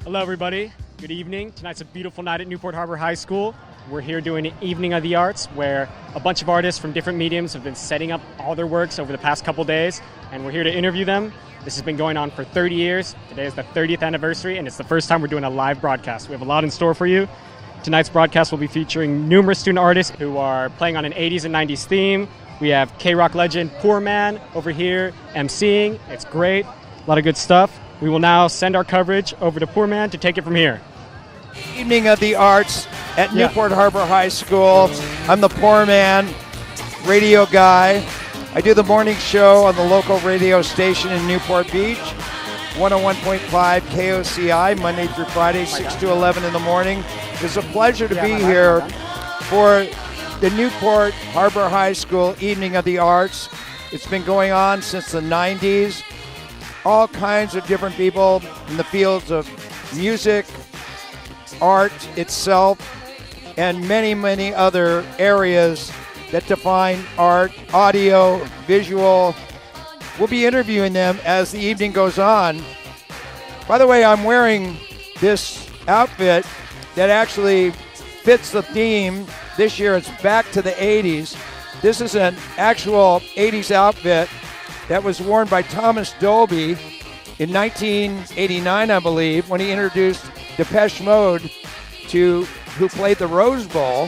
Hello, everybody. Good evening. Tonight's a beautiful night at Newport Harbor High School. We're here doing an Evening of the Arts where a bunch of artists from different mediums have been setting up all their works over the past couple days, and we're here to interview them. This has been going on for 30 years. Today is the 30th anniversary, and it's the first time we're doing a live broadcast. We have a lot in store for you. Tonight's broadcast will be featuring numerous student artists who are playing on an 80s and 90s theme. We have K-Rock legend Poor Man over here emceeing. It's great. A lot of good stuff. We will now send our coverage over to Poor Man to take it from here. Evening of the Arts at Newport Harbor High School. I'm the Poor Man, radio guy. I do the morning show on the local radio station in Newport Beach, 101.5 KOCI, Monday through Friday, 6 to 11 in the morning. It's a pleasure to be here for the Newport Harbor High School Evening of the Arts. It's been going on since the 90s. All kinds of different people in the fields of music, art itself, and many, many other areas that define art, audio, visual. We'll be interviewing them as the evening goes on. By the way, I'm wearing this outfit that actually fits the theme. This year it's back to the 80s. This is an actual 80s outfit that was worn by Thomas Dolby in 1989, I believe, when he introduced Depeche Mode who played the Rose Bowl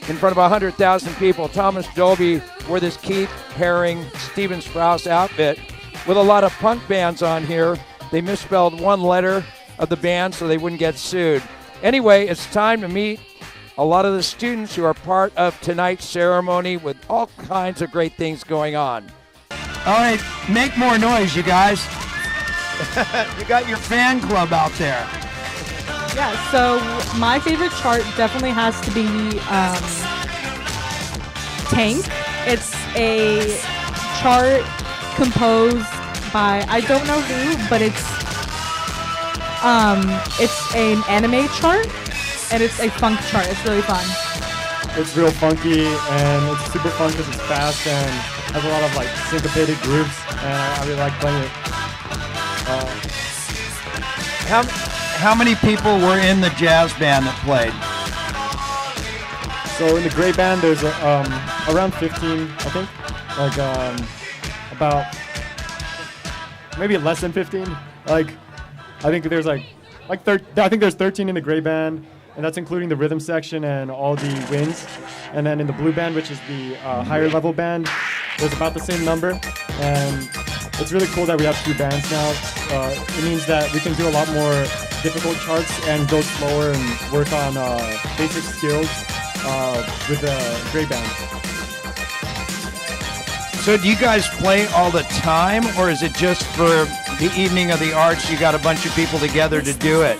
in front of 100,000 people. Thomas Dolby wore this Keith Haring, Stephen Sprouse outfit with a lot of punk bands on here. They misspelled one letter of the band so they wouldn't get sued. Anyway, it's time to meet a lot of the students who are part of tonight's ceremony with all kinds of great things going on. All right, make more noise, you guys. You got your fan club out there. Yeah, so my favorite chart definitely has to be Tank. It's a chart composed by, I don't know who, but it's an anime chart, and it's a funk chart. It's really fun. It's real funky, and it's super fun because it's fast and has a lot of like syncopated grooves, and I really like playing it. How many people were in the jazz band that played? So in the gray band, there's around 15, I think. Like about maybe less than 15. Like I think there's I think there's 13 in the gray band, and that's including the rhythm section and all the winds. And then in the blue band, which is the higher level band, there's about the same number. And it's really cool that we have two bands now. It means that we can do a lot more difficult charts and go slower and work on basic skills with the gray band. So do you guys play all the time, or is it just for the Evening of the Arts, you got a bunch of people together to do it?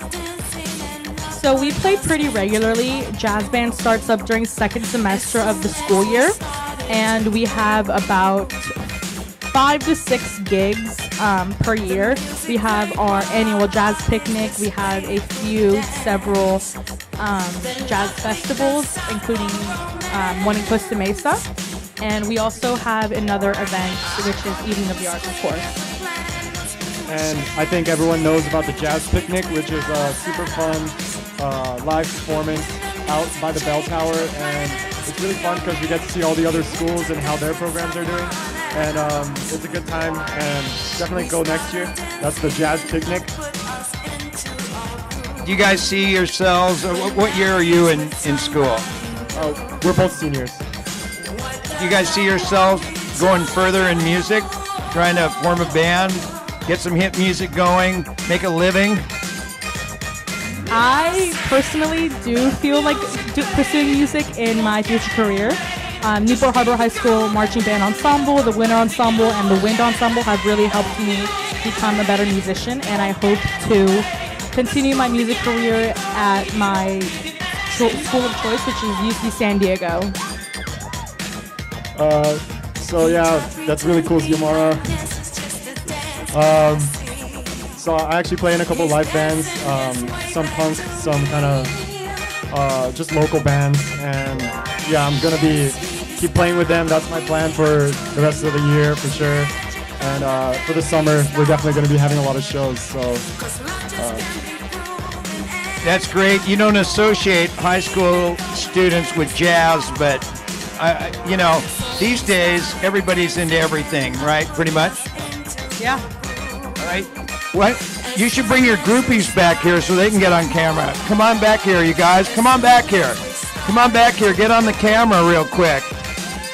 So we play pretty regularly. Jazz band starts up during second semester of the school year, and we have about 5 to 6 gigs per year. We have our annual jazz picnic. We have several jazz festivals, including one in Costa Mesa. And we also have another event, which is Evening of the Arts, of course. And I think everyone knows about the jazz picnic, which is a super fun live performance out by the bell tower. And it's really fun because we get to see all the other schools and how their programs are doing. And it's a good time, and definitely go next year. That's the Jazz Picnic. Do you guys see yourselves, what year are you in school? We're both seniors. Do you guys see yourselves going further in music, trying to form a band, get some hit music going, make a living? I personally do feel like pursuing music in my future career. Newport Harbor High School Marching Band Ensemble, the Winter Ensemble, and the Wind Ensemble have really helped me become a better musician, and I hope to continue my music career at my school of choice, which is UC San Diego. So yeah, that's really cool, Xiomara. So I actually play in a couple live bands, some punk, some kind of just local bands, and yeah, I'm gonna keep playing with them. That's my plan for the rest of the year for sure. And for the summer, we're definitely gonna be having a lot of shows. So That's great. You don't associate high school students with jazz, but these days everybody's into everything, right? Pretty much. Yeah. All right. What? You should bring your groupies back here so they can get on camera. Come on back here, you guys. Come on back here. Come on back here. Get on the camera real quick.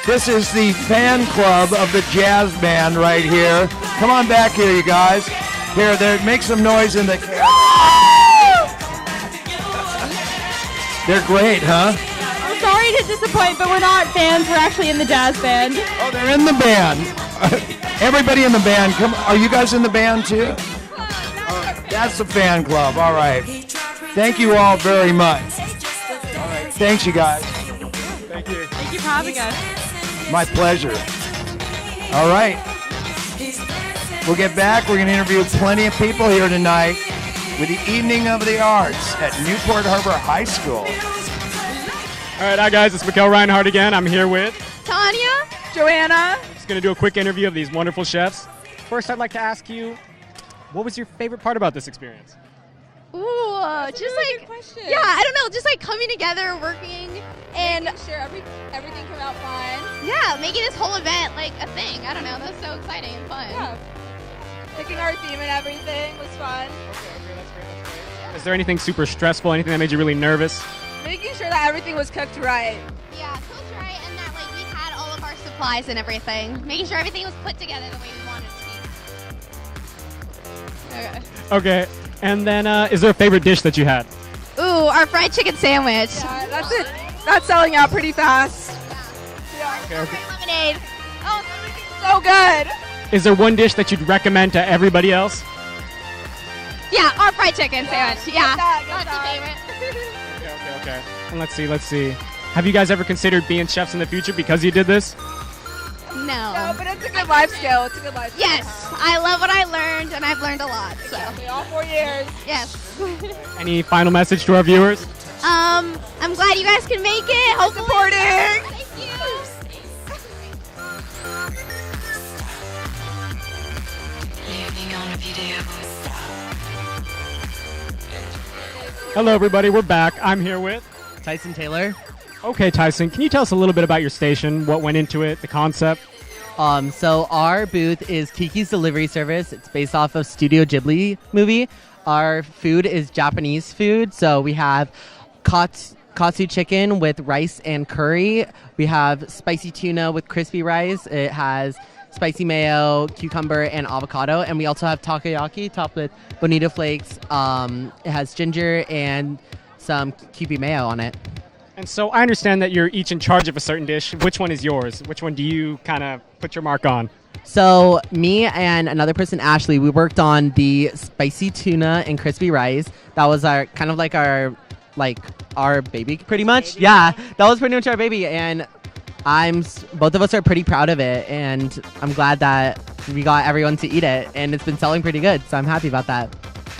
This is the fan club of the jazz band right here. Come on back here, you guys. Here, there. Make some noise in the camera. They're great, huh? I'm sorry to disappoint, but we're not fans. We're actually in the jazz band. Oh, they're in the band. Everybody in the band. Come. Are you guys in the band too? That's the fan club. All right. Thank you all very much. All right. Thanks, you guys. Thank you. Thank you for having us. My pleasure. All right. We'll get back. We're going to interview plenty of people here tonight with the Evening of the Arts at Newport Harbor High School. All right, hi guys, it's Mikkel Reinhardt again. I'm here with Tanya, Joanna. Just going to do a quick interview of these wonderful chefs. First, I'd like to ask you, what was your favorite part about this experience? Ooh, That's just a really like good question. yeah, I don't know, just like coming together, working, and Making sure everything came out fun. yeah, making this whole event like a thing. I don't know, that's so exciting and fun. Yeah. Picking our theme and everything was fun. Okay, that's great. Is there anything super stressful, anything that made you really nervous? Making sure that everything was cooked right. Yeah, cooked right, and that like we had all of our supplies and everything, making sure everything was put together the way we wanted it to be. Okay, and then is there a favorite dish that you had? Ooh, our fried chicken sandwich. Yeah, that's it. That's selling out pretty fast. Okay. Lemonade. Oh, everything's so good. Is there one dish that you'd recommend to everybody else? Yeah, our fried chicken sandwich. Yeah, that, get that's that. a favorite. Okay. And let's see. Have you guys ever considered being chefs in the future because you did this? No, but it's a good life skill. It's a good life skill. Yes, I love what I learned, and I've learned a lot. So Exactly, all 4 years. yes. Any final message to our viewers? I'm glad you guys can make it. Hopefully. Supporting. Thank you. Hello, everybody. We're back. I'm here with Tyson Taylor. Okay, Tyson. Can you tell us a little bit about your station, what went into it, the concept? So our booth is Kiki's Delivery Service. It's based off of Studio Ghibli movie. Our food is Japanese food. So we have katsu chicken with rice and curry. We have spicy tuna with crispy rice. It has spicy mayo, cucumber, and avocado. And we also have takoyaki topped with bonito flakes. It has ginger and some Kewpie mayo on it. And so I understand that you're each in charge of a certain dish. Which one is yours? Which one do you kind of put your mark on? So me and another person, Ashley, we worked on the spicy tuna and crispy rice. That was our kind of like our baby, pretty much. Yeah, that was pretty much our baby, and both of us are pretty proud of it, and I'm glad that we got everyone to eat it, and it's been selling pretty good. So I'm happy about that.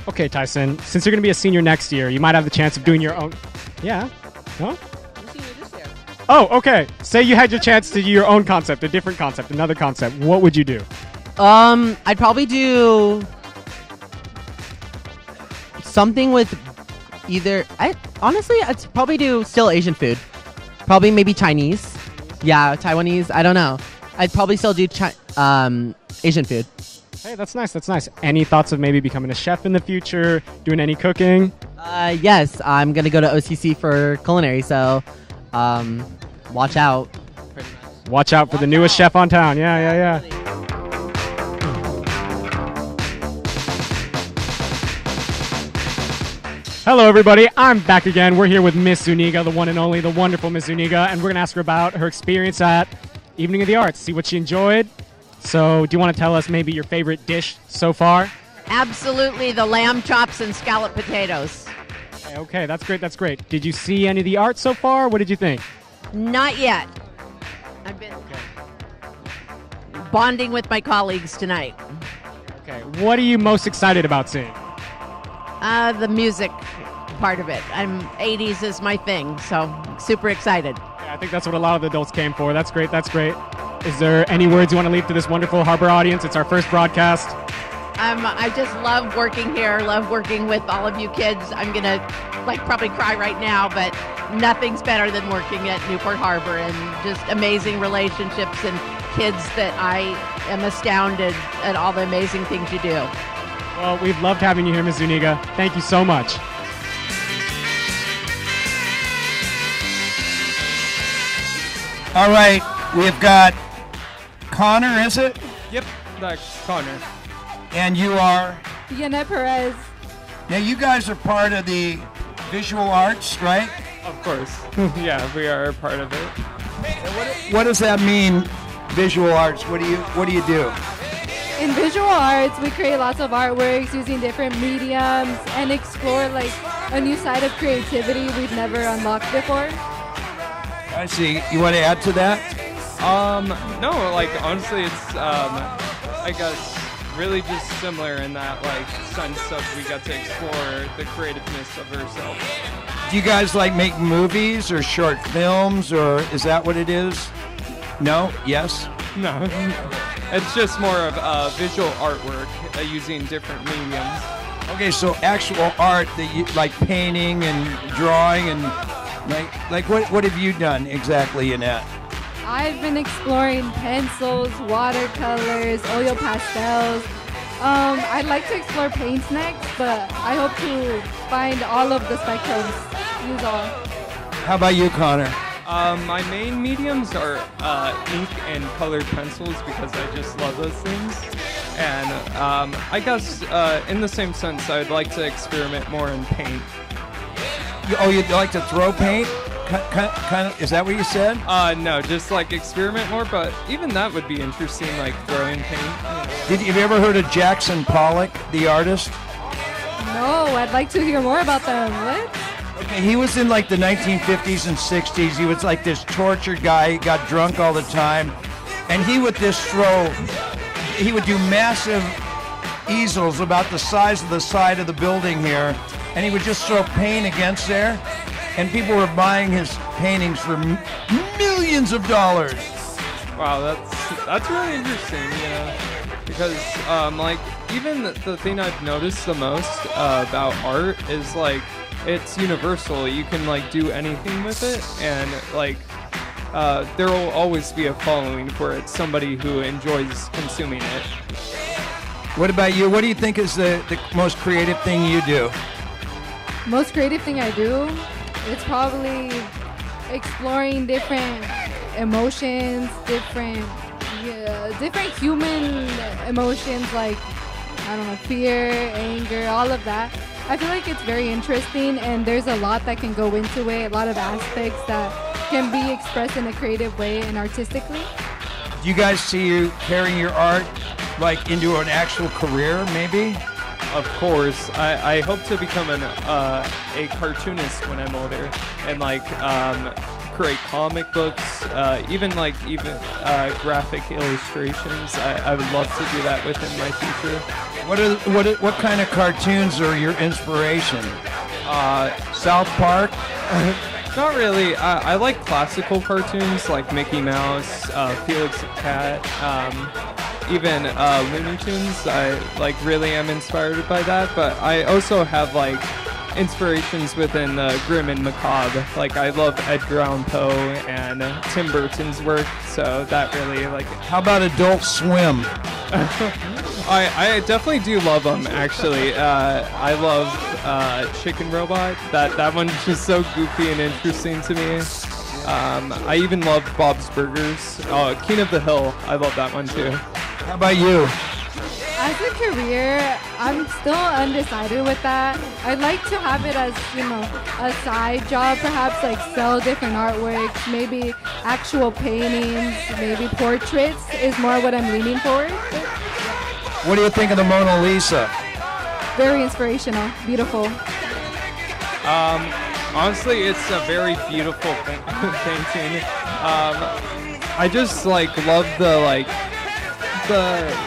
Okay, Tyson. Since you're going to be a senior next year, you might have the chance of doing your own. Yeah. Huh? Oh, okay. Say you had your chance to do your own concept, a different concept, another concept. What would you do? I'd probably do something with I'd probably do still Asian food. Probably maybe Chinese. Yeah, Taiwanese. I don't know. I'd probably still do Asian food. Hey, that's nice. That's nice. Any thoughts of maybe becoming a chef in the future, doing any cooking? Yes, I'm going to go to OCC for culinary, so watch out. Watch out for the newest chef on town. Yeah. Hello, everybody. I'm back again. We're here with Miss Zuniga, the one and only, the wonderful Miss Zuniga, and we're going to ask her about her experience at Evening of the Arts, see what she enjoyed. So, do you want to tell us maybe your favorite dish so far? Absolutely, the lamb chops and scalloped potatoes. Okay, that's great. That's great. Did you see any of the art so far? What did you think? Not yet. I've been bonding with my colleagues tonight. Okay, what are you most excited about seeing? The music part of it. 80s is my thing, so super excited. Yeah, I think that's what a lot of the adults came for. That's great. That's great. Is there any words you want to leave to this wonderful Harbor audience? It's our first broadcast. I just love working here, love working with all of you kids. I'm going to probably cry right now, but nothing's better than working at Newport Harbor, and just amazing relationships and kids that I am astounded at all the amazing things you do. Well, we've loved having you here, Ms. Zuniga. Thank you so much. All right, we've got Connor, is it? Yep, that's Connor. And you are? Yana Perez. Now, you guys are part of the visual arts, right? Of course. Yeah, we are part of it. What does that mean, visual arts? What do you do? In visual arts, we create lots of artworks using different mediums and explore a new side of creativity we've never unlocked before. I see. You want to add to that? No, honestly, it's I guess really just similar in that sense of we got to explore the creativeness of ourselves. Do you guys make movies or short films, or is that what it is? No? Yes? No. It's just more of visual artwork using different mediums. Okay, so actual art that you painting and drawing and what have you done exactly in that? I've been exploring pencils, watercolors, oil pastels. I'd like to explore paints next, but I hope to find all of the spectrums. Use all. How about you, Connor? My main mediums are ink and colored pencils because I just love those things. And I guess in the same sense, I'd like to experiment more in paint. You'd like to throw paint? Kind of, is that what you said? No, just experiment more, but even that would be interesting, throwing paint. Have you ever heard of Jackson Pollock, the artist? No, I'd like to hear more about them. What? Okay, he was in the 1950s and 60s. He was this tortured guy. He got drunk all the time. And he would do massive easels about the size of the side of the building here. And he would just throw paint against there. And people were buying his paintings for millions of dollars. Wow, that's really interesting, because even the thing I've noticed the most about art is it's universal. You can do anything with it, and there will always be a following for it. Somebody who enjoys consuming it. What about you? What do you think is the most creative thing you do? Most creative thing I do? It's probably exploring different emotions, different human emotions fear, anger, all of that. I feel like it's very interesting, and there's a lot that can go into it, a lot of aspects that can be expressed in a creative way and artistically. Do you guys see you carrying your art into an actual career, maybe? Of course, I hope to become a cartoonist when I'm older, and create comic books, even graphic illustrations. I would love to do that within my future. What kind of cartoons are your inspiration? South Park? Not really. I like classical cartoons like Mickey Mouse, Felix the Cat. Even Looney Tunes, I really am inspired by that, but I also have inspirations within Grim and Macabre. I love Edgar Allan Poe and Tim Burton's work, so that really How about Adult Swim? I definitely do love them, actually. I love Chicken Robot. That one's just so goofy and interesting to me. I even love Bob's Burgers. King of the Hill, I love that one too. How about you? As a career, I'm still undecided with that. I'd like to have it as, a side job, perhaps sell different artworks, maybe actual paintings, maybe portraits is more what I'm leaning for. What do you think of the Mona Lisa? Very inspirational, beautiful. Honestly, it's a very beautiful painting. I just love the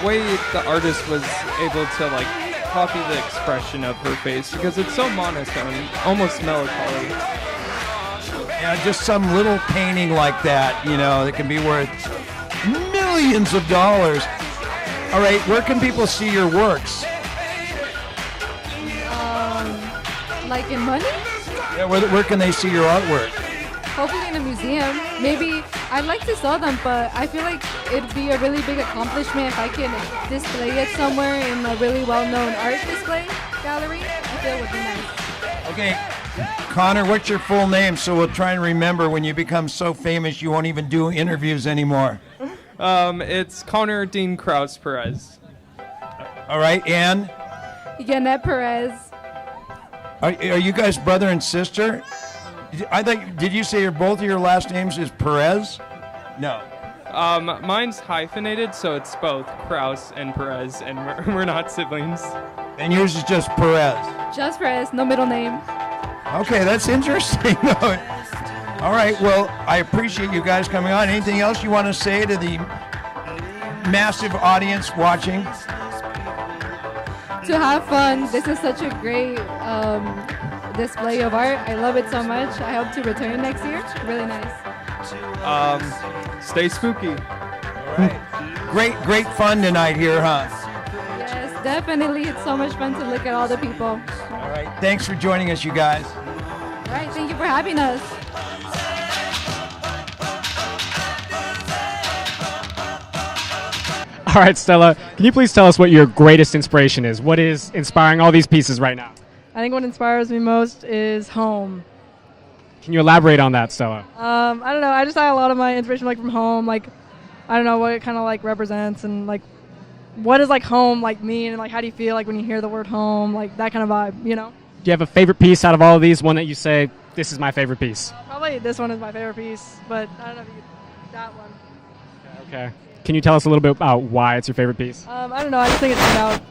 way the artist was able to copy the expression of her face, because it's so monotone, almost melancholy. Yeah, just some little painting like that, that can be worth millions of dollars. All right, where can people see your works? Like in money? Yeah, where can they see your artwork? Hopefully in a museum. Maybe I'd like to sell them, but I feel like it'd be a really big accomplishment if I can display it somewhere in a really well-known art display gallery. I feel it would be nice. Okay, Connor, what's your full name so we'll try and remember when you become so famous you won't even do interviews anymore? It's Connor Dean Krause Perez. All right, and? Yannette Perez. Are you guys brother and sister? I think, did you say both of your last names is Perez? No. Mine's hyphenated, so it's both Krause and Perez, and we're not siblings. And yours is just Perez? Just Perez, no middle name. Okay, that's interesting. All right, well, I appreciate you guys coming on. Anything else you want to say to the massive audience watching? To have fun. This is such a great display of art. I love it so much. I hope to return next year. Really nice. Stay spooky. All right. Great fun tonight here, huh? Yes, definitely. It's so much fun to look at all the people. All right. Thanks for joining us, you guys. All right. Thank you for having us. All right, Stella, can you please tell us what your greatest inspiration is? What is inspiring all these pieces right now? I think what inspires me most is home. Can you elaborate on that, Stella? I don't know. I just had a lot of my inspiration from home. I don't know what it kind of represents and what does home mean and how do you feel when you hear the word home, that kind of vibe, Do you have a favorite piece out of all of these? One that you say, this is my favorite piece? Probably this one is my favorite piece, but I don't know if that one. Okay. Can you tell us a little bit about why it's your favorite piece? I don't know. I just think it turned out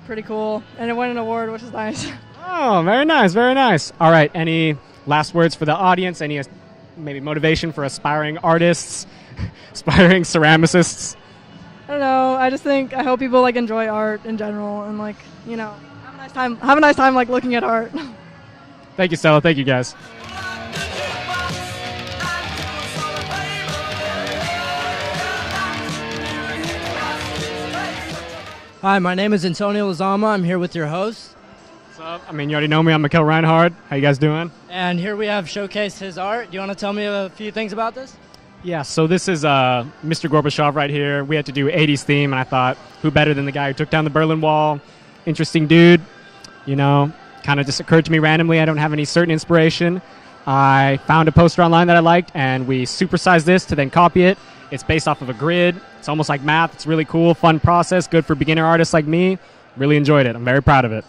pretty cool, and it won an award, which is nice. Oh, very nice, very nice. All right, any last words for the audience? Any maybe motivation for aspiring artists, aspiring ceramicists? I don't know. I just think I hope people enjoy art in general and have a nice time. Have a nice time looking at art. Thank you, Stella. Thank you, guys. Hi, my name is Antonio Lozama. I'm here with your host. What's up? You already know me. I'm Mikhail Reinhardt. How you guys doing? And here we have showcased his art. Do you want to tell me a few things about this? Yeah, so this is Mr. Gorbachev right here. We had to do 80s theme, and I thought, who better than the guy who took down the Berlin Wall? Interesting dude. Kind of just occurred to me randomly. I don't have any certain inspiration. I found a poster online that I liked, and we supersized this to then copy it. It's based off of a grid. It's almost like math. It's really cool, fun process, good for beginner artists like me. Really enjoyed it. I'm very proud of it.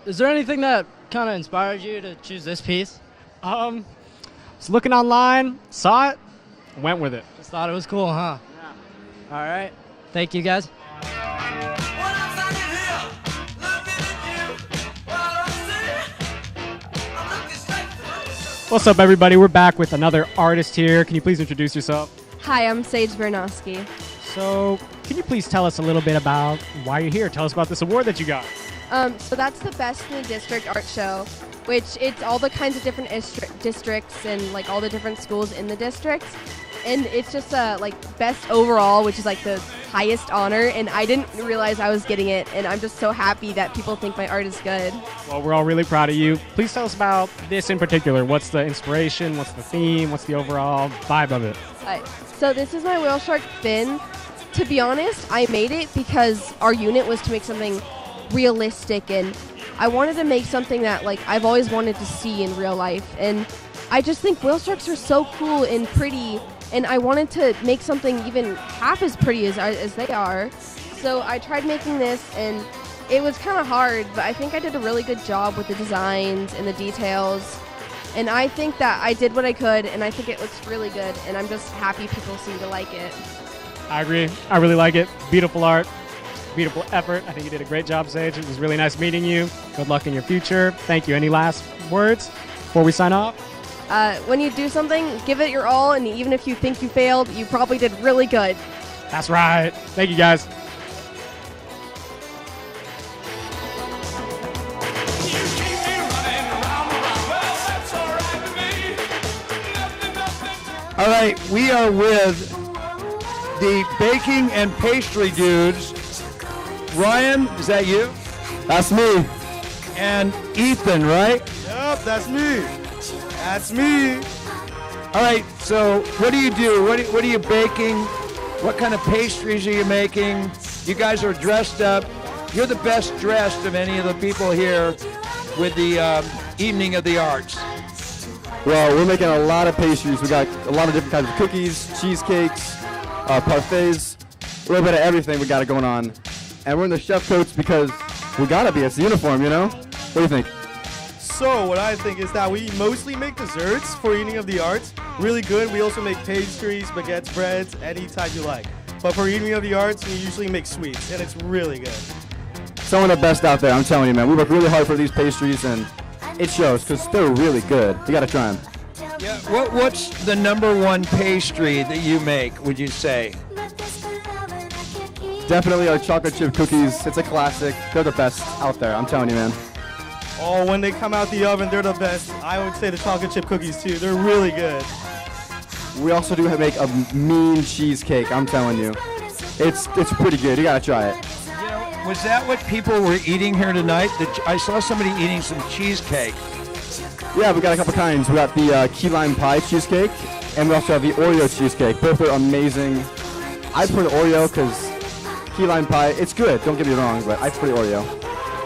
Is there anything that kind of inspired you to choose this piece? Was looking online, saw it, went with it. Just thought it was cool, huh? Yeah. All right. Thank you, guys. What's up, everybody? We're back with another artist here. Can you please introduce yourself? Hi, I'm Sage Vernosky. So, can you please tell us a little bit about why you're here? Tell us about this award that you got. So that's the Best in the District art show, which it's all the kinds of different districts and all the different schools in the districts. And it's just best overall, which is the highest honor. And I didn't realize I was getting it. And I'm just so happy that people think my art is good. Well, we're all really proud of you. Please tell us about this in particular. What's the inspiration? What's the theme? What's the overall vibe of it? So this is my whale shark fin. To be honest, I made it because our unit was to make something realistic. And I wanted to make something that I've always wanted to see in real life. And I just think whale sharks are so cool and pretty. And I wanted to make something even half as pretty as they are. So I tried making this, and it was kind of hard, but I think I did a really good job with the designs and the details. And I think that I did what I could, and I think it looks really good, and I'm just happy people seem to like it. I agree. I really like it. Beautiful art, beautiful effort. I think you did a great job, Sage. It was really nice meeting you. Good luck in your future. Thank you. Any last words before we sign off? When you do something, give it your all, and even if you think you failed, you probably did really good. That's right. Thank you, guys. All right, we are with the baking and pastry dudes. Ryan, is that you? That's me. And Ethan, right? Yep, that's me. That's me. All right, so what do you do? What are you baking? What kind of pastries are you making? You guys are dressed up. You're the best dressed of any of the people here with the Evening of the Arts. Well, we're making a lot of pastries. We got a lot of different kinds of cookies, cheesecakes, parfaits, a little bit of everything we got it going on. And we're in the chef coats because we gotta be. It's the uniform, you know? What do you think? So what I think is that we mostly make desserts for Evening of the Arts. Really good. We also make pastries, baguettes, breads, any type you like. But for Evening of the Arts, we usually make sweets, and it's really good. Some of the best out there, I'm telling you, man. We work really hard for these pastries, and it shows because they're really good. You gotta try them. Yeah. What's the number one pastry that you make, would you say? Definitely our chocolate chip cookies. It's a classic. They're the best out there, I'm telling you, man. Oh, when they come out the oven, they're the best. I would say the chocolate chip cookies, too. They're really good. We also do make a mean cheesecake, I'm telling you. It's pretty good. You gotta try it. You know, was that what people were eating here tonight? I saw somebody eating some cheesecake. Yeah, we got a couple kinds. We got the key lime pie cheesecake, and we also have the Oreo cheesecake. Both are amazing. I prefer the Oreo because key lime pie, it's good, don't get me wrong, but I prefer the Oreo.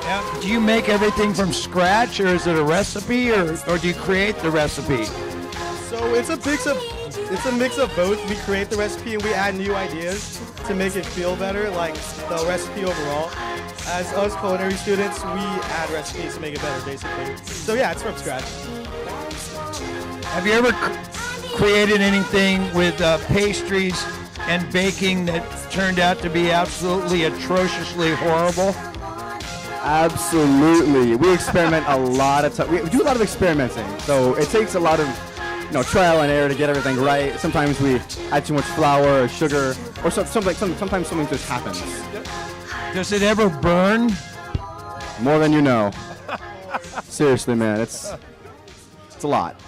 Now, do you make everything from scratch, or is it a recipe, or do you create the recipe? So it's a mix of both. We create the recipe and we add new ideas to make it feel better, like the recipe overall. As us culinary students, we add recipes to make it better, basically. So yeah, it's from scratch. Have you ever created anything with pastries and baking that turned out to be absolutely atrociously horrible? Absolutely. We experiment a lot of time. We do a lot of experimenting, so it takes a lot of trial and error to get everything right. Sometimes we add too much flour or sugar, or sometimes something just happens. Does it ever burn? More than you know. Seriously, man, it's a lot.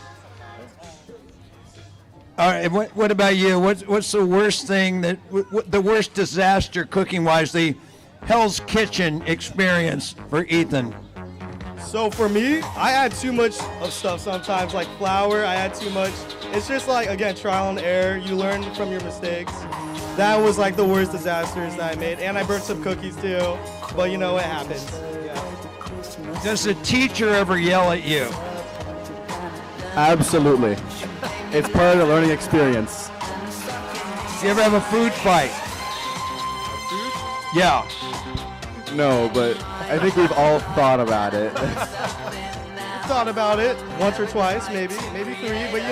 All right. What about you? What's the worst thing the worst disaster cooking-wise? The Hell's Kitchen experience for Ethan. So for me, I add too much of stuff sometimes, like flour. I add too much. It's just like, again, trial and error. You learn from your mistakes. That was like the worst disasters that I made, and I burnt some cookies too. But it happens. Yeah. Does the teacher ever yell at you? Absolutely. It's part of the learning experience. Do you ever have a food fight? Yeah. No, but I think we've all thought about it. Thought about it once or twice, maybe 3, but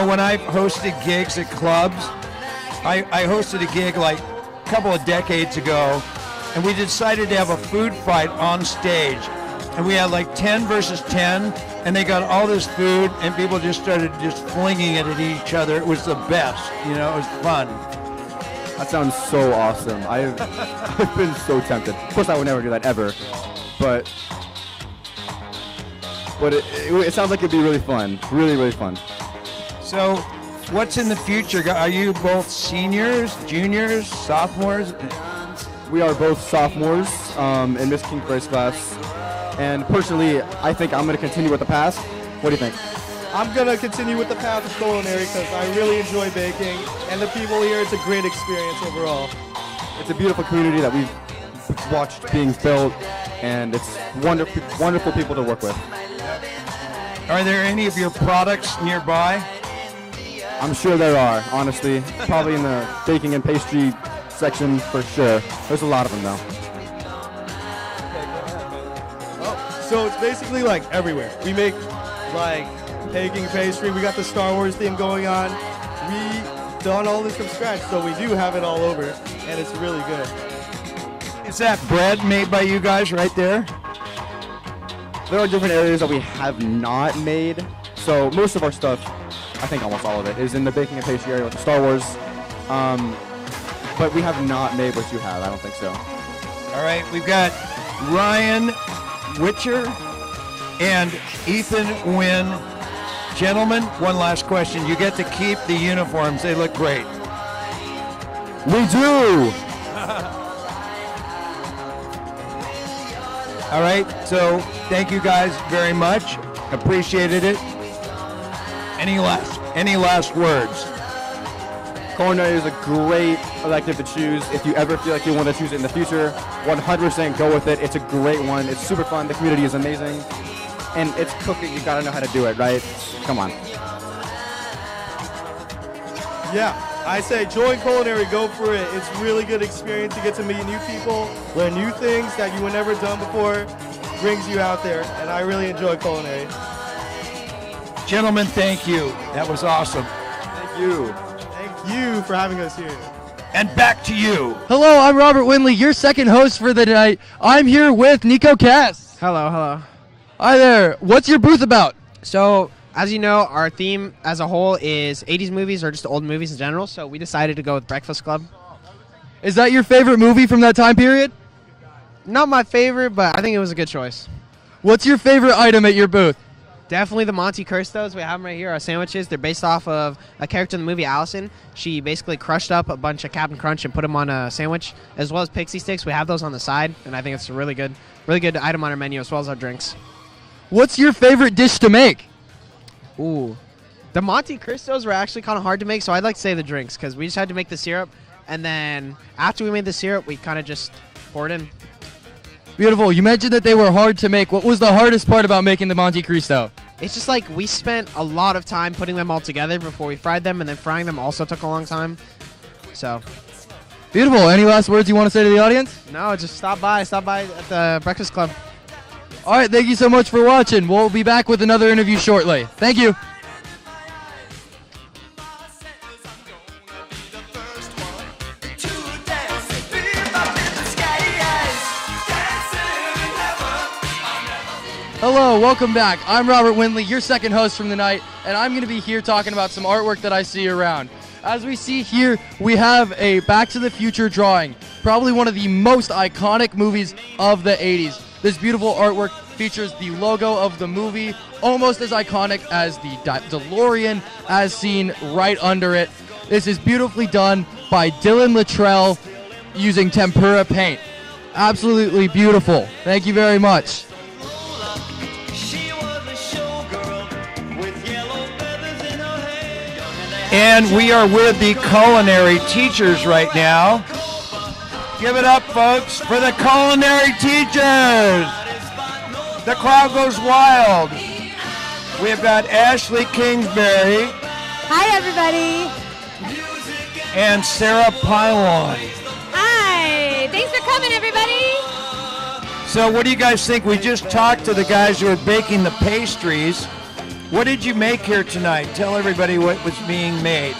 when I've hosted gigs at clubs, I hosted a gig like a couple of decades ago, and we decided to have a food fight on stage. And we had like 10 versus 10, and they got all this food, and people just started flinging it at each other. It was the best, it was fun. That sounds so awesome. I've been so tempted. Of course, I would never do that ever, but it sounds like it'd be really fun. Really, really fun. So, what's in the future? Are you both seniors, juniors, sophomores? We are both sophomores in Miss King Price class. And personally, I think I'm going to continue with the path. What do you think? I'm going to continue with the path of culinary because I really enjoy baking. And the people here, it's a great experience overall. It's a beautiful community that we've watched being built, and it's wonderful people to work with. Are there any of your products nearby? I'm sure there are, honestly. Probably in the baking and pastry section for sure. There's a lot of them, though. So it's basically like everywhere. We make like baking, pastry. We got the Star Wars theme going on. We done all this from scratch, so we do have it all over, and it's really good. Is that bread made by you guys right there? There are different areas that we have not made. So most of our stuff, I think almost all of it, is in the baking and pastry area with the Star Wars. But we have not made what you have. I don't think so. All right, we've got Ryan Witcher and Ethan Wynn Gentlemen, one last question. You get to keep the uniforms. They look great. We do. All right, so thank you guys very much. Appreciated it. Any last words? Culinary is a great elective to choose. If you ever feel like you want to choose it in the future, 100% go with it. It's a great one. It's super fun. The community is amazing. And it's cooking. You got to know how to do it, right? Come on. Yeah, I say join culinary, go for it. It's really good experience. You get to meet new people, learn new things that you were never done before. Brings you out there, and I really enjoy culinary. Gentlemen, thank you. That was awesome. Thank you. Thank you for having us here. And back to you. Hello, I'm Robert Winley, your second host for the night. I'm here with Nico Cass. Hello. Hi there. What's your booth about? So, as you know, our theme as a whole is 80s movies or just old movies in general, so we decided to go with Breakfast Club. Is that your favorite movie from that time period? Not my favorite, but I think it was a good choice. What's your favorite item at your booth? Definitely the Monte Cristos. We have them right here, our sandwiches. They're based off of a character in the movie Allison. She basically crushed up a bunch of Captain Crunch and put them on a sandwich, as well as Pixie Sticks. We have those on the side, and I think it's a really good item on our menu, as well as our drinks. What's your favorite dish to make? Ooh. The Monte Cristos were actually kind of hard to make, so I'd like to say the drinks, because we just had to make the syrup, and then after we made the syrup, we kind of just poured in. Beautiful. You mentioned that they were hard to make. What was the hardest part about making the Monte Cristo? It's just like we spent a lot of time putting them all together before we fried them, and then frying them also took a long time. So. Beautiful. Any last words you want to say to the audience? No, just stop by at the Breakfast Club. All right, thank you so much for watching. We'll be back with another interview shortly. Thank you. Hello, welcome back. I'm Robert Winley, your second host from the night, and I'm going to be here talking about some artwork that I see around. As we see here, we have a Back to the Future drawing, probably one of the most iconic movies of the 80s. This beautiful artwork features the logo of the movie, almost as iconic as the DeLorean as seen right under it. This is beautifully done by Dylan Luttrell using tempera paint. Absolutely beautiful. Thank you very much. And we are with the culinary teachers right now. Give it up, folks, for the culinary teachers. The crowd goes wild. We've got Ashley Kingsbury. Hi, everybody. And Sarah Pylon. Hi. Thanks for coming, everybody. So what do you guys think? We just talked to the guys who are baking the pastries. What did you make here tonight? Tell everybody what was being made.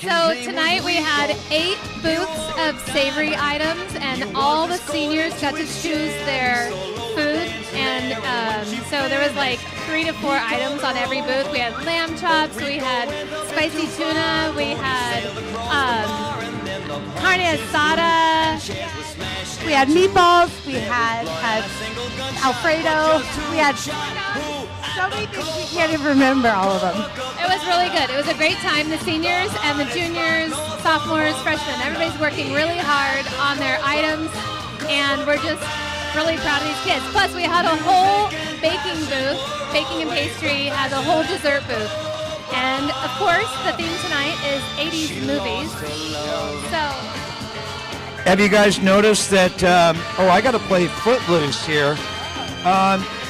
So tonight we had 8 booths of savory items, and all the seniors got to choose their food. And so there was like 3 to 4 items on every booth. We had lamb chops, we had spicy tuna, we had carne asada, we had meatballs, we had Alfredo, we had so many things we can't even remember all of them. It was really good. It was a great time. The seniors and the juniors, sophomores, freshmen, everybody's working really hard on their items, and we're just really proud of these kids. Plus, we had a whole baking booth. Baking and pastry has a whole dessert booth. And, of course, the theme tonight is 80s movies. So... Have you guys noticed that, I got to play Footloose here.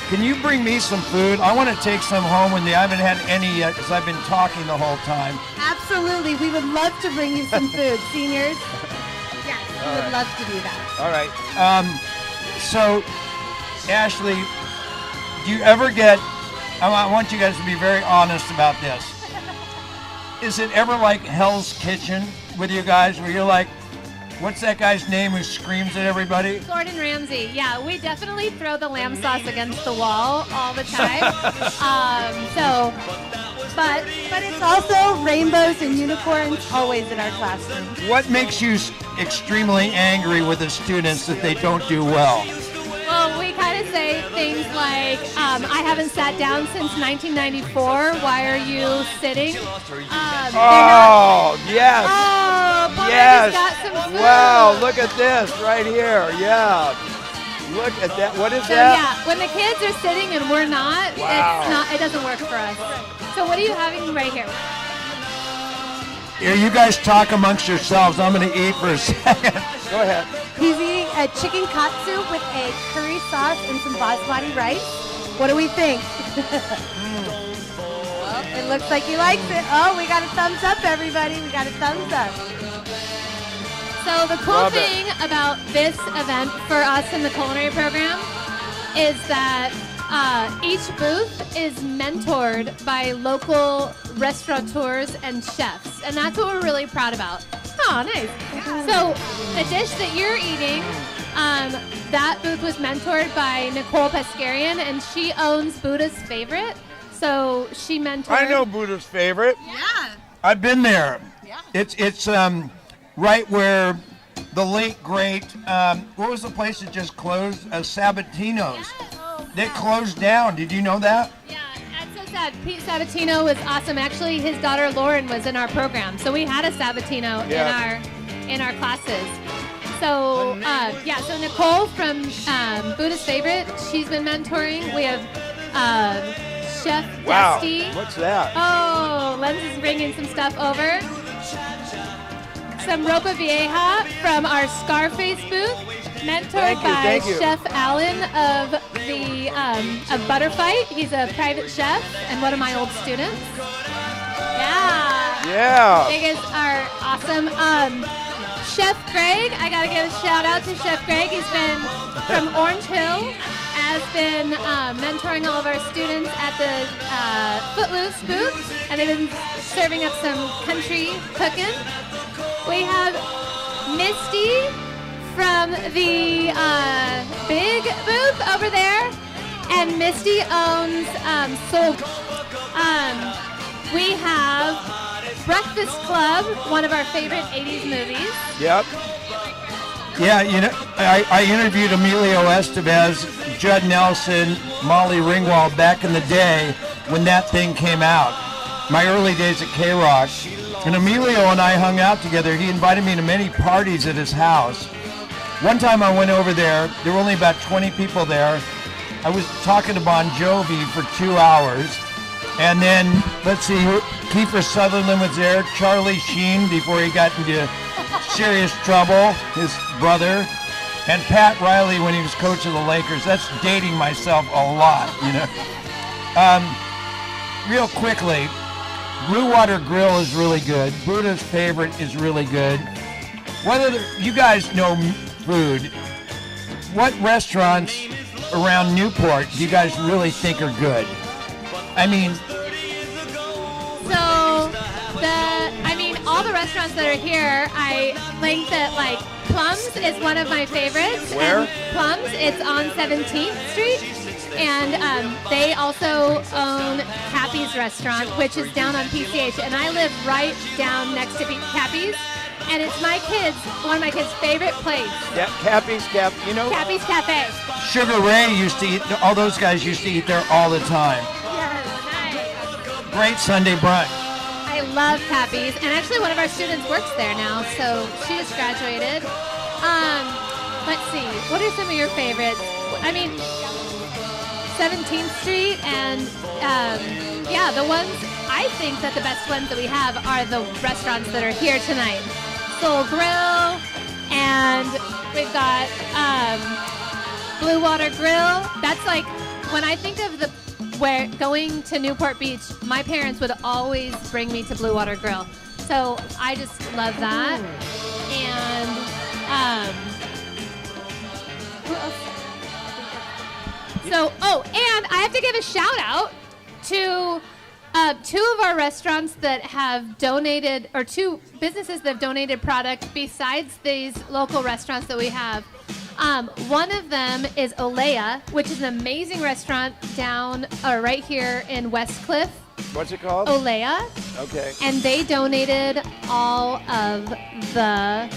Can you bring me some food? I want to take some home with me. I haven't had any yet because I've been talking the whole time. Absolutely. We would love to bring you some food, seniors. Yes, we would love to do that. All right. So, Ashley, do you ever get, I want you guys to be very honest about this. Is it ever like Hell's Kitchen with you guys where you're like, what's that guy's name who screams at everybody? Gordon Ramsay. Yeah, we definitely throw the lamb sauce against the wall all the time. But it's also rainbows and unicorns always in our classroom. What makes you extremely angry with the students that they don't do well? Well, we kind of say say things like, I haven't sat down since 1994. Why are you sitting? Oh, yes. Oh, Paul yes. got some food. Wow, look at this right here. Yeah. Look at that. What is So that? yeah, when the kids are sitting and we're not, it doesn't work for us. So what are you having right here? Here, you guys talk amongst yourselves. I'm going to eat for a second. Go ahead. He's eating a chicken katsu with a curry sauce and some basmati rice. What do we think? Well, it looks like he likes it. Oh, we got a thumbs up, everybody. We got a thumbs up. So the cool thing about this event for us in the culinary program is that each booth is mentored by local restaurateurs and chefs, and that's what we're really proud about. Oh, nice. So the dish that you're eating, that booth was mentored by Nicole Pescarian, and she owns Buddha's Favorite. So she mentored. I know Buddha's Favorite. Yeah. I've been there. Yeah. It's right where the late great what was the place that just closed? Sabatino's. They closed down. Did you know that? Yeah, that's so sad. Pete Sabatino was awesome. Actually, his daughter Lauren was in our program, so we had a Sabatino in our classes. So so Nicole from Buddha's Favorite, she's been mentoring. We have Chef Dusty. What's that? Oh, Lens is bringing some stuff over. Some ropa vieja from our Scarface booth, mentored by Chef Allen of the of Butterfight. He's a private chef and one of my old students. Yeah. They guys are awesome. Chef Greg, I gotta give a shout out to Chef Greg. He's been from Orange Hill, has been mentoring all of our students at the Footloose booth, and they've been serving up some country cooking. We have Misty from the big booth over there, and Misty owns Soul. We have Breakfast Club, one of our favorite 80s movies. Yep. Yeah, you know, I interviewed Emilio Estevez, Judd Nelson, Molly Ringwald back in the day when that thing came out. My early days at K-Rock. And Emilio and I hung out together. He invited me to many parties at his house. One time I went over there were only about 20 people there. I was talking to Bon Jovi for 2 hours. And then, let's see, Kiefer Sutherland was there, Charlie Sheen before he got into serious trouble, his brother, and Pat Riley when he was coach of the Lakers. That's dating myself a lot, you know. Real quickly, Blue Water Grill is really good. Buddha's Favorite is really good. You guys know food. What restaurants around Newport do you guys really think are good? I mean, all the restaurants that are here, I think that like Plums is one of my favorites. Where? And Plums, it's on 17th Street. And they also own Cappy's Restaurant, which is down on PCH. And I live right down next to Cappy's. And it's one of my kids' favorite place. Yeah, Cappy's, you know? Cappy's Cafe. Sugar Ray used to eat, all those guys used to eat there all the time. Yes, nice. Great Sunday brunch. I love Cappy's. And actually one of our students works there now, so she just graduated. Let's see, what are some of your favorites? I mean, 17th Street and the ones, I think that the best ones that we have are the restaurants that are here tonight. Soul Grill, and we've got Blue Water Grill. That's like, when I think of going to Newport Beach, my parents would always bring me to Blue Water Grill. So I just love that. And who else? And I have to give a shout out to two of our restaurants that have donated, or two businesses that have donated product besides these local restaurants that we have. One of them is Olea, which is an amazing restaurant down right here in Westcliff. What's it called? Olea. Okay. And they donated all of the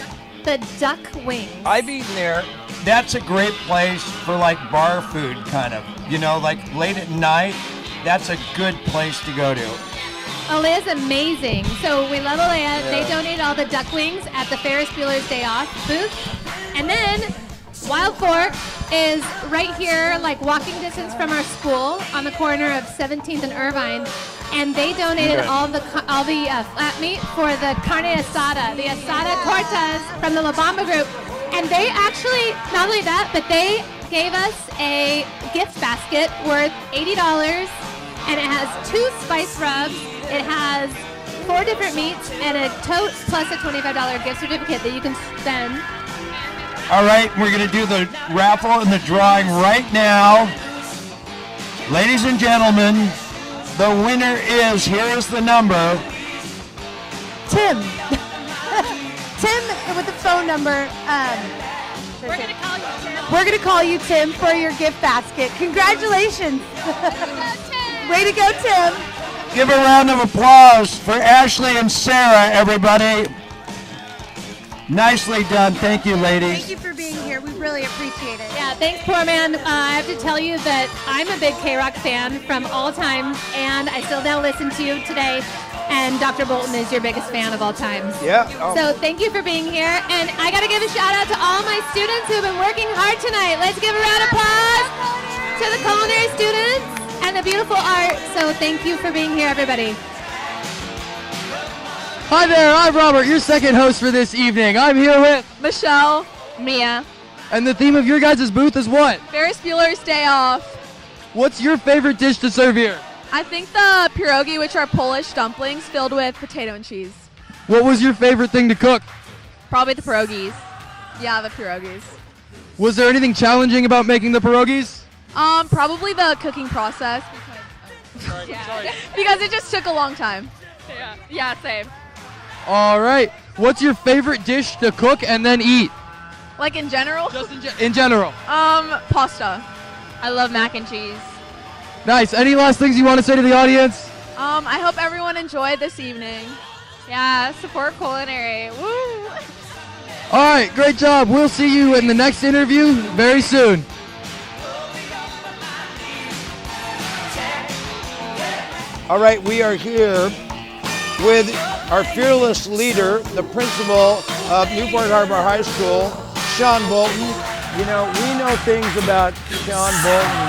duck wings. I've eaten there. that's a great place for like bar food, kind of. You know, like late at night, that's a good place to go to. Alea's amazing. So we love Alea. They donate all the duck wings at the Ferris Bueller's Day Off booth. And then Wild Fork is right here, like walking distance from our school on the corner of 17th and Irvine. And they donated all the flat meat for the carne asada, the asada tortas from the La Bamba group. And they actually, not only that, but they gave us a gift basket worth $80. And it has 2 spice rubs. It has 4 different meats and a tote plus a $25 gift certificate that you can spend. All right, we're going to do the raffle and the drawing right now. Ladies and gentlemen, the winner is, here is the number. Tim. Tim with the phone number. We're going to call you Tim. We're going to call you Tim for your gift basket. Congratulations. Way to go, Tim. Give a round of applause for Ashley and Sarah, everybody. Nicely done. Thank you, ladies. Thank you for being here. We really appreciate it. Yeah, thanks, poor man. I have to tell you that I'm a big K-Rock fan from all time, and I still now listen to you today. And Dr. Bolton is your biggest fan of all times. Yeah. Oh. So thank you for being here. And I got to give a shout out to all my students who have been working hard tonight. Let's give a round of applause to the culinary students and the beautiful art. So thank you for being here, everybody. Hi there, I'm Robert, your second host for this evening. I'm here with Michelle, Mia. And the theme of your guys' booth is what? Ferris Bueller's Day Off. What's your favorite dish to serve here? I think the pierogi, which are Polish dumplings filled with potato and cheese. What was your favorite thing to cook? Probably the pierogies. Yeah, the pierogies. Was there anything challenging about making the pierogies? Probably the cooking process. Because it just took a long time. Yeah, same. All right. What's your favorite dish to cook and then eat? Like in general? Just in general. Pasta. I love mac and cheese. Nice. Any last things you want to say to the audience? I hope everyone enjoyed this evening. Yeah, support culinary. Woo! All right. Great job. We'll see you in the next interview very soon. All right, we are here with our fearless leader, the principal of Newport Harbor High School, Sean Bolton. You know, we know things about Sean Bolton.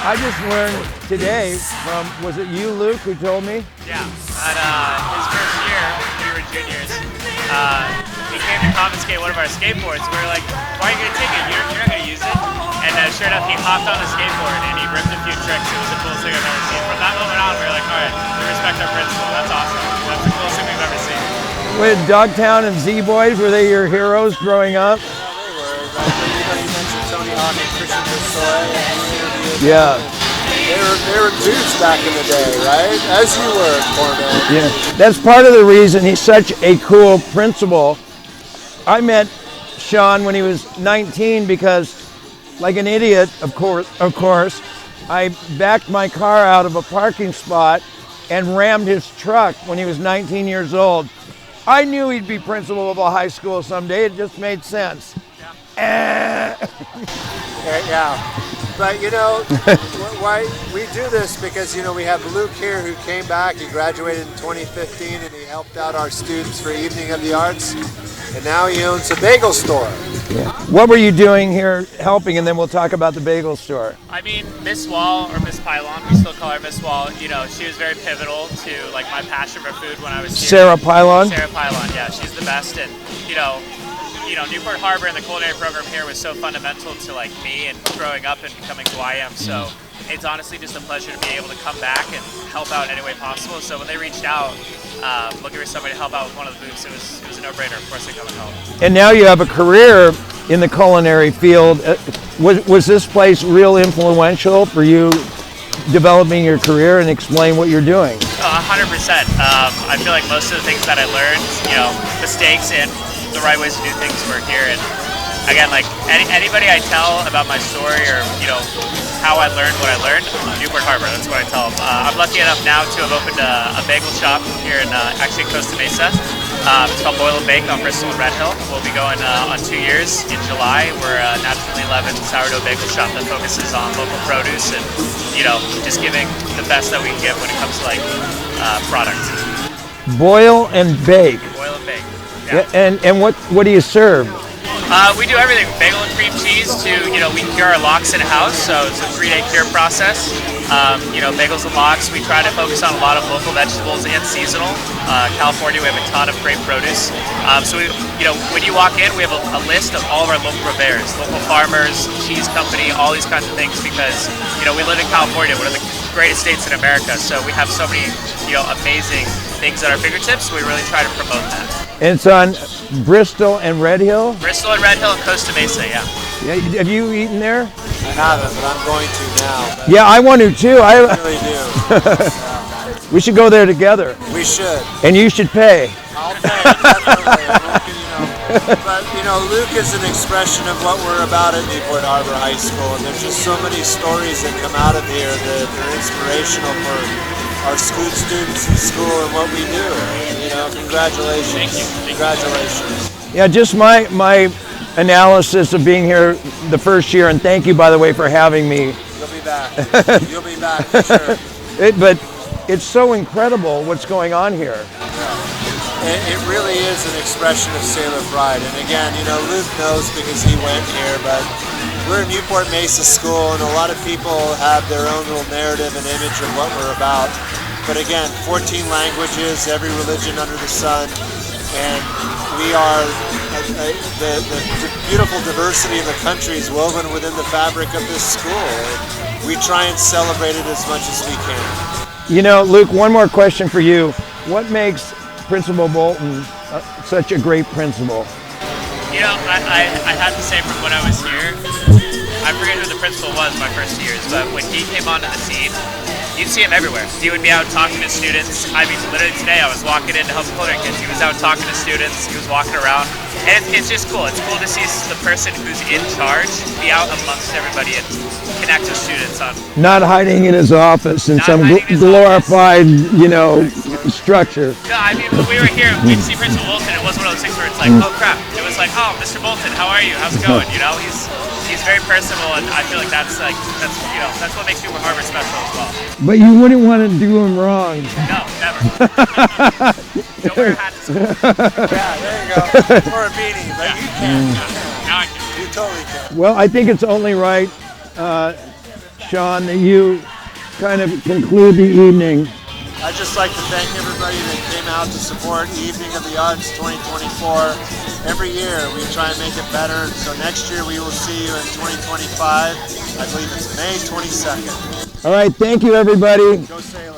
I just learned today from, was it you, Luke, who told me? Yeah, at his first year, when we were juniors, he came to confiscate one of our skateboards. We were like, why are you going to take it? You're not going to use it. And sure enough, he hopped on a skateboard and he ripped a few tricks. It was the coolest thing I've ever seen. From that moment on, we were like, all right, we respect our principal. That's awesome. That's the coolest thing we've ever seen. With Dogtown and Z-Boys, were they your heroes growing up? Yeah, they were. You mentioned Tony Hawk and Christian Destroy. Yeah. They were dudes back in the day, right? As you were, poor man. Yeah. That's part of the reason he's such a cool principal. I met Sean when he was 19 because, like an idiot, of course, I backed my car out of a parking spot and rammed his truck when he was 19 years old. I knew he'd be principal of a high school someday. It just made sense. Yeah. But, you know, why we do this because, you know, we have Luke here who came back. He graduated in 2015 and he helped out our students for Evening of the Arts. And now he owns a bagel store. Yeah. What were you doing here helping? And then we'll talk about the bagel store. I mean, Miss Wall, or Miss Pylon, we still call her Miss Wall, you know, she was very pivotal to, like, my passion for food when I was here. Sarah Pylon? Sarah Pylon, yeah, she's the best. And, you know, Newport Harbor and the culinary program here was so fundamental to, like, me and growing up and becoming who I am. So it's honestly just a pleasure to be able to come back and help out in any way possible. So when they reached out, looking for somebody to help out with one of the booths, it was a no-brainer. Of course, they come and help. And now you have a career in the culinary field. Was this place real influential for you developing your career, and explain what you're doing? 100%. I feel like most of the things that I learned, you know, mistakes and the right ways to do things were here. And again, like anybody I tell about my story or, you know, how I learned what I learned, Newport Harbor, that's what I tell them. I'm lucky enough now to have opened a bagel shop here in actually Costa Mesa. It's called Boil and Bake on Bristol and Red Hill. We'll be going on 2 years in July. We're a Naturally Leavened sourdough bagel shop that focuses on local produce and, just giving the best that we can give when it comes to product. Boil and bake. Boil and bake. Yeah. And what do you serve? We do everything, bagel and cream cheese to, we cure our lox in-house, so it's a 3-day cure process. Bagels and lox, we try to focus on a lot of local vegetables and seasonal. California, we have a ton of great produce. So when you walk in, we have a list of all of our local purveyors, local farmers, cheese company, all these kinds of things because, we live in California, one of the greatest states in America, so we have so many, amazing things at our fingertips, so we really try to promote that. And it's on Bristol and Red Hill? Bristol and Red Hill and Costa Mesa, yeah. Yeah, have you eaten there? I haven't, but I'm going to now. Yeah, I want to too. I really do. We should go there together. We should. And you should pay. I'll pay, definitely. But, Luke is an expression of what we're about at Newport Harbor High School, and there's just so many stories that come out of here that are inspirational for our students in school and what we do. Congratulations. Thank you. Congratulations. Yeah, just my analysis of being here the first year, and thank you, by the way, for having me. You'll be back. You'll be back for sure. But it's so incredible what's going on here. It really is an expression of Sailor pride. And again, Luke knows because he went here, but we're a Newport Mesa school, and a lot of people have their own little narrative and image of what we're about. But again, 14 languages, every religion under the sun, and we are the beautiful diversity of the country is woven within the fabric of this school. We try and celebrate it as much as we can. Luke, one more question for you. What makes Principal Bolton such a great principal? I have to say from when I was here, I forget who the principal was my first years, but when he came onto the scene, you'd see him everywhere. He would be out talking to students. I mean, literally today I was walking in to help culinary kids. He was out talking to students. He was walking around. And it's just cool. It's cool to see the person who's in charge be out amongst everybody and connect with students on. Not hiding in his office in some glorified, structure. No, I mean, when we were here, we'd see Principal Bolton. It wasn't one of those things where it's like, oh crap. It was like, oh, Mr. Bolton, how are you? How's it going? He's very personable, and I feel like that's what makes Newport Harbor special as well. But you wouldn't want to do him wrong. No, never. Don't wear a hat to school. Yeah, there you go. Or a beanie, but you can. Now I can. You totally can. Well, I think it's only right, Sean, that you kind of conclude the evening. I'd just like to thank everybody that came out to support Evening of the Arts 2024. Every year we try and make it better, so next year we will see you in 2025. I believe it's May 22nd. All right, thank you, everybody. Go Sailors.